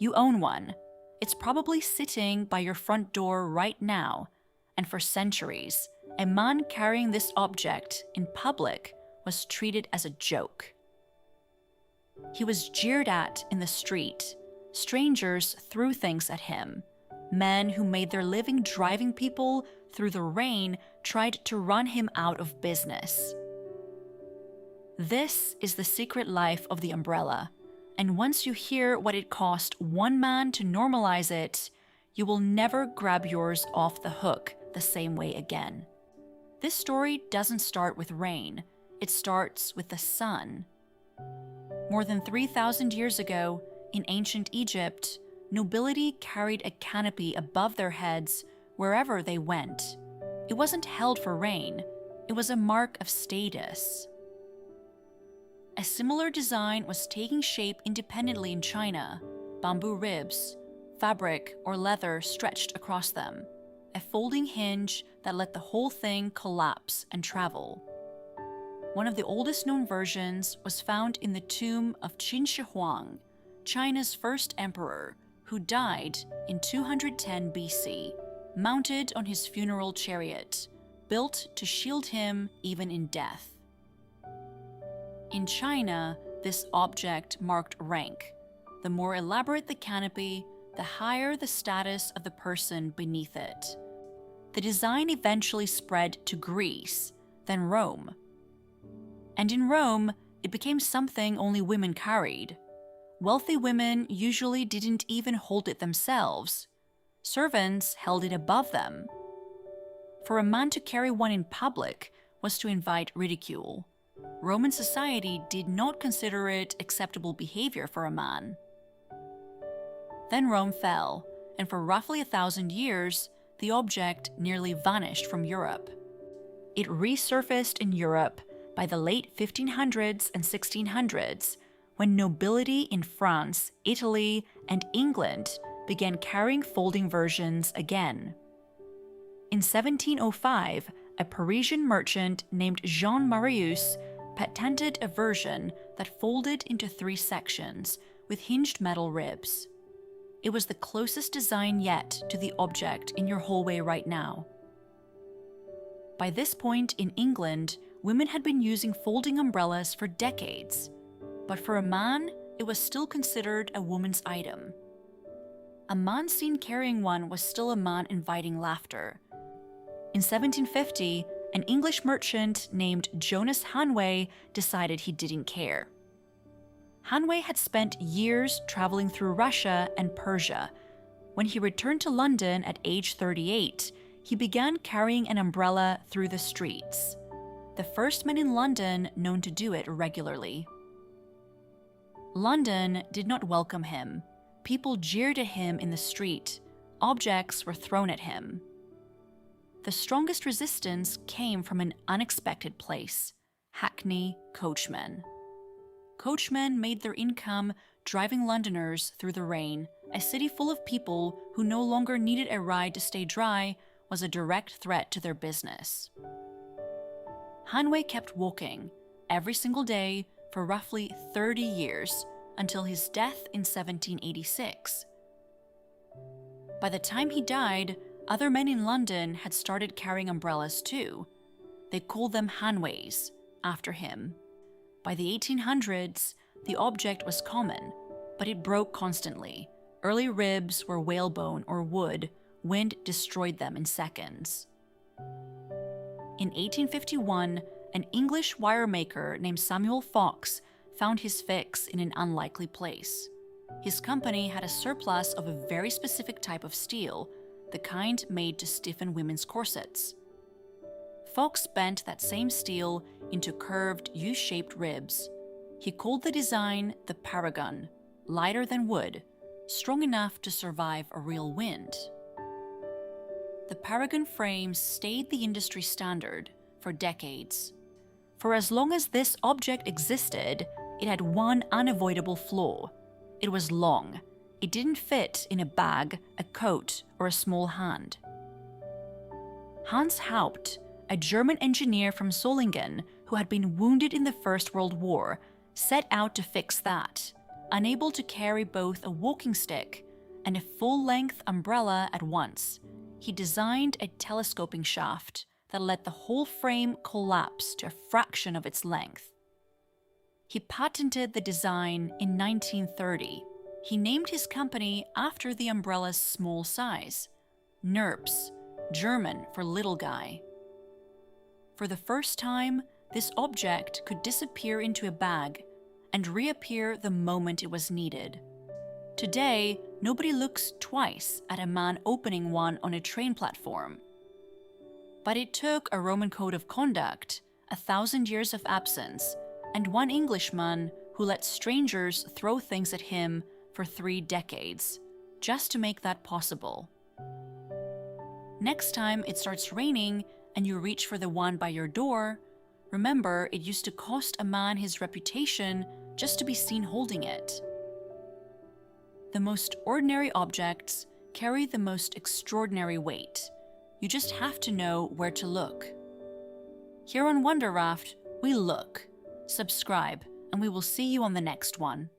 You own one. It's probably sitting by your front door right now. And for centuries, a man carrying this object in public was treated as a joke. He was jeered at in the street. Strangers threw things at him. Men who made their living driving people through the rain tried to run him out of business. This is the secret life of the umbrella, and once you hear what it cost one man to normalize it, you will never grab yours off the hook the same way again. This story doesn't start with rain, it starts with the sun. More than 3,000 years ago, in ancient Egypt, nobility carried a canopy above their heads wherever they went. It wasn't held for rain, it was a mark of status. A similar design was taking shape independently in China, bamboo ribs, fabric or leather stretched across them, a folding hinge that let the whole thing collapse and travel. One of the oldest known versions was found in the tomb of Qin Shi Huang, China's first emperor, who died in 210 BC, mounted on his funeral chariot, built to shield him even in death. In China, this object marked rank. The more elaborate the canopy, the higher the status of the person beneath it. The design eventually spread to Greece, then Rome. And in Rome, it became something only women carried. Wealthy women usually didn't even hold it themselves. Servants held it above them. For a man to carry one in public was to invite ridicule. Roman society did not consider it acceptable behavior for a man. Then Rome fell, and for roughly 1,000 years, the object nearly vanished from Europe. It resurfaced in Europe by the late 1500s and 1600s, when nobility in France, Italy, and England began carrying folding versions again. In 1705, a Parisian merchant named Jean Marius patented a version that folded into 3 sections with hinged metal ribs. It was the closest design yet to the object in your hallway right now. By this point in England, women had been using folding umbrellas for decades, but for a man, it was still considered a woman's item. A man seen carrying one was still a man inviting laughter. In 1750, an English merchant named Jonas Hanway decided he didn't care. Hanway had spent years traveling through Russia and Persia. When he returned to London at age 38, he began carrying an umbrella through the streets. The first man in London known to do it regularly. London did not welcome him. People jeered at him in the street. Objects were thrown at him. The strongest resistance came from an unexpected place: hackney coachmen. Coachmen made their income driving Londoners through the rain. A city full of people who no longer needed a ride to stay dry was a direct threat to their business. Hanway kept walking every single day for roughly 30 years until his death in 1786. By the time he died, other men in London had started carrying umbrellas too. They called them Hanways, after him. By the 1800s, the object was common, but it broke constantly. Early ribs were whalebone or wood. Wind destroyed them in seconds. In 1851, an English wire maker named Samuel Fox found his fix in an unlikely place. His company had a surplus of a very specific type of steel, the kind made to stiffen women's corsets. Fox bent that same steel into curved U-shaped ribs. He called the design the Paragon, lighter than wood, strong enough to survive a real wind. The Paragon frames stayed the industry standard for decades. For as long as this object existed, it had one unavoidable flaw. It was long. It didn't fit in a bag, a coat, or a small hand. Hans Haupt, a German engineer from Solingen who had been wounded in the First World War, set out to fix that. Unable to carry both a walking stick and a full-length umbrella at once, he designed a telescoping shaft that let the whole frame collapse to a fraction of its length. He patented the design in 1930. He named his company after the umbrella's small size, NURBS, German for little guy. For the first time, this object could disappear into a bag and reappear the moment it was needed. Today, nobody looks twice at a man opening one on a train platform. But it took a Roman code of conduct, 1,000 years of absence, and one Englishman who let strangers throw things at him for 3 decades, just to make that possible. Next time it starts raining and you reach for the one by your door, remember it used to cost a man his reputation just to be seen holding it. The most ordinary objects carry the most extraordinary weight. You just have to know where to look. Here on Wonder Raft, we look. Subscribe, and we will see you on the next one.